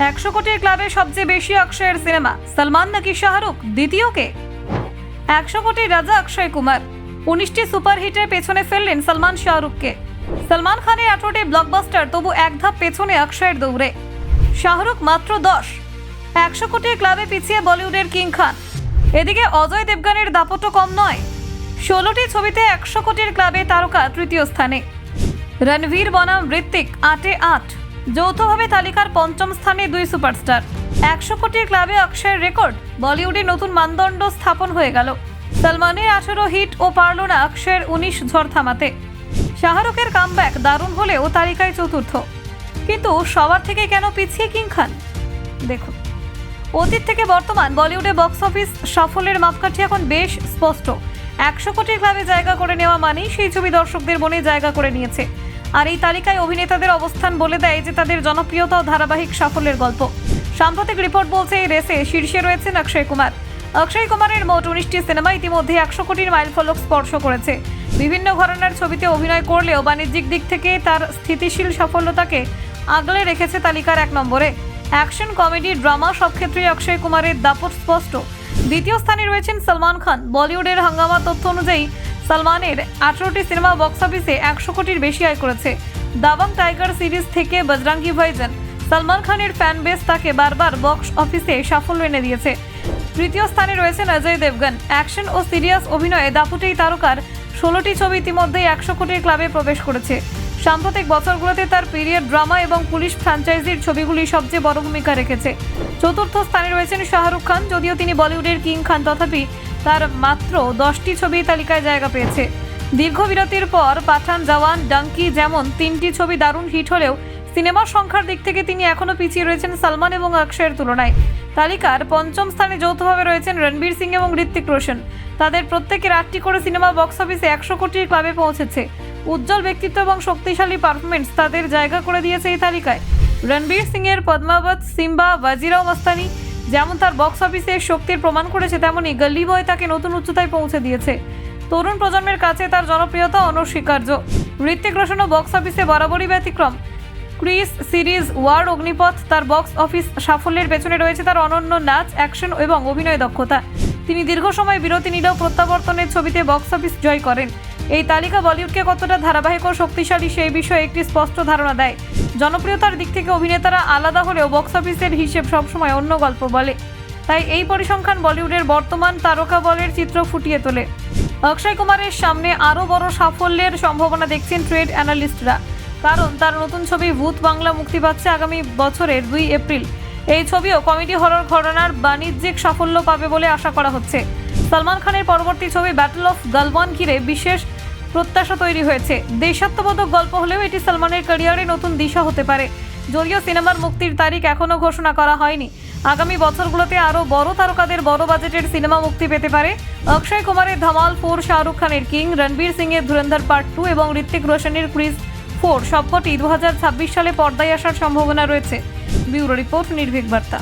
100 কোটির ক্লাবে সবচেয়ে বেশি অক্ষয়ের সিনেমা, সলমান নাকি শাহরুখ? দ্বিতীয় কে? 100 কোটির রাজা অক্ষয় কুমার 19টি সুপারহিটের পেছনে ফেললেন সলমান শাহরুখকে। সলমান খানের 18টি ব্লকবাস্টার, তবু এক ধাপ পেছনে অক্ষয়ের দৌড়ে। শাহরুখ মাত্র 10। 100 কোটির ক্লাবে পিছিয়ে বলিউডের কিং খান। এদিকে অজয় দেবগনের দাপটও কম নয়। 16টি ছবিতে 100 কোটির ক্লাবে তারকা তৃতীয় স্থানে। রণবীর বনাম ঋত্বিক 8-এ 8, যৌথভাবে তালিকার পঞ্চম স্থানে দুই সুপারস্টার। 100 কোটির ক্লাবে অক্ষয়ের রেকর্ড, বলিউডে নতুন মানদণ্ড স্থাপন হয়ে গেল। সলমানের 18 হিট ও পারল না অক্ষয়ের 19 ঝড় থামাতে। শাহরুখের কামব্যাক দারুণ হলেও তালিকায় চতুর্থ। কিন্তু সবার থেকে কেন পিছিয়ে কিং খান? দেখুন, অতীত থেকে বর্তমান বলিউডে বক্স অফিস সাফল্যের মাপকাঠি এখন বেশ স্পষ্ট। 100 কোটির ক্লাবে জায়গা করে নেওয়া মানেই সেই ছবি দর্শকদের মনে জায়গা করে নিয়েছে। আর এই তালিকায় অভিনেতাদের অবস্থান বলে দেয় যে তাদের জনপ্রিয়তা ও ধারাবাহিক সাফল্যের গল্প। সাম্প্রতিক রিপোর্ট বলছে এই রেসে শীর্ষে রয়েছেন অক্ষয় কুমার। অক্ষয় কুমারের মোট 19টি সিনেমা ইতিমধ্যে 100 কোটির মাইলফলক স্পর্শ করেছে। বিভিন্ন ঘরানার ছবিতে অভিনয় করলেও বাণিজ্যিক দিক থেকে তার স্থিতিশীল সাফল্যতাকে আগলে রেখেছে তালিকার 1 নম্বরে। অ্যাকশন, কমেডি, ড্রামা সব ক্ষেত্রেই অক্ষয় কুমারের দাপট স্পষ্ট। দ্বিতীয় স্থানে রয়েছেন সলমান খান। বলিউডের হাঙ্গামা তথ্য অনুযায়ী সলমানের 18টি সিনেমা বক্স অফিসে 100 কোটির বেশি আয় করেছে। দাবাং টাইগার সিরিজ থেকে বজরঙ্গি ভাইজান, সলমান খানের ফ্যান বেস তাকে বারবার বক্স অফিসে সাফল্য এনে দিয়েছে। তৃতীয় স্থানে রয়েছেন অজয় দেবগন। অ্যাকশন ও সিরিয়াস অভিনয়ে দাপুটেই তারকার 16টি ছবি ইতিমধ্যেই 100 কোটির ক্লাবে প্রবেশ করেছে। সাম্প্রতিক বছরগুলোতে তার পিরিয়ড ড্রামা এবং পুলিশ ফ্র্যাঞ্চাইজির ছবিগুলি সবচেয়ে বড় ভূমিকা রেখেছে। চতুর্থ স্থানে রয়েছেন শাহরুখ খান। যদিও তিনি বলিউডের কিং খান, তথাপি তার মাত্র 10টি ছবি তালিকায় জায়গা পেয়েছে। দীর্ঘ বিরতির পর পাঠান, জওয়ান, ডাঙ্কি যেমন 3টি ছবি দারুণ হিট হলেও সিনেমার সংখ্যার দিক থেকে তিনি এখনও পিছিয়ে রয়েছেন সলমান এবং অক্ষয়ের তুলনায়। তালিকার পঞ্চম স্থানে যৌথভাবে রয়েছেন রণবীর সিং এবং ঋত্বিক রোশন। তাদের প্রত্যেকের 8টি করে সিনেমা বক্স অফিসে 100 কোটির ক্লাবে পৌঁছেছে। উজ্জ্বল ব্যক্তিত্ব এবং শক্তিশালী পারফরমেন্স তাদের জায়গা করে দিয়েছে এই তালিকায়। রণবীর সিং এর পদ্মাবত, সিম্বা, ওয়াজিরাও মস্তানি যেমন তার বক্স অফিসে শক্তির প্রমাণ করেছে, তেমনি গলি বয় তাকে নতুন উচ্চতায় পৌঁছে দিয়েছে। তরুণ প্রজন্মের কাছে তার জনপ্রিয়তা অনস্বীকার্য। ঋত্বিক রোশনও বক্স অফিসে বরাবরই ব্যতিক্রম। ক্রিস সিরিজ, ওয়ার, অগ্নিপথ তার বক্স অফিস সাফল্যের পেছনে রয়েছে তার অনন্য নাচ, অ্যাকশন এবং অভিনয় দক্ষতা। তিনি দীর্ঘ সময় বিরতি নিলেও প্রত্যাবর্তনের ছবিতে বক্স অফিস জয় করেন। এই তালিকা বলিউডকে কতটা ধারাবাহিক ও শক্তিশালী সেই বিষয়ে একটি স্পষ্ট ধারণা দেয়। জনপ্রিয়তার দিক থেকে অভিনেতারা আলাদা হলেও বক্স অফিসের হিসেব সবসময় অন্য গল্প বলে। তাই এই পরিসংখ্যান বলিউডের বর্তমান তারকা বলের চিত্র ফুটিয়ে তোলে। অক্ষয় কুমারের সামনে আরও বড় সাফল্যের সম্ভাবনা দেখছেন ট্রেড অ্যানালিস্টরা, কারণ তার নতুন ছবি ভূত বাংলা মুক্তি পাচ্ছে আগামী বছরের 2 এপ্রিল। এই ছবিও কমেডি হরর ঘরানার বাণিজ্যিক সাফল্য পাবে বলে আশা করা হচ্ছে। সলমান খানের পরবর্তী ছবি ব্যাটল অফ গালওয়ান ঘিরে বিশেষ প্রত্যাশা তৈরি হয়েছে। দেশাত্মবোধক গল্প হলেও এটি সলমানের ক্যারিয়ারে নতুন দিশা হতে পারে। যদিও সিনেমার মুক্তির তারিখ এখনও ঘোষণা করা হয়নি। আগামী বছরগুলোতে আরও বড় তারকাদের বড় বাজেটের সিনেমা মুক্তি পেতে পারে। অক্ষয় কুমারের ধামাল 4, শাহরুখ খানের কিং, রণবীর সিং এর ধুরন্ধর পার্ট 2 এবং ঋত্বিক রোশনের ক্রিস 4 সবকটি 2026 সালে পর্দায় আসার সম্ভাবনা রয়েছে। ব্যুরো রিপোর্ট, নির্ভীক বার্তা।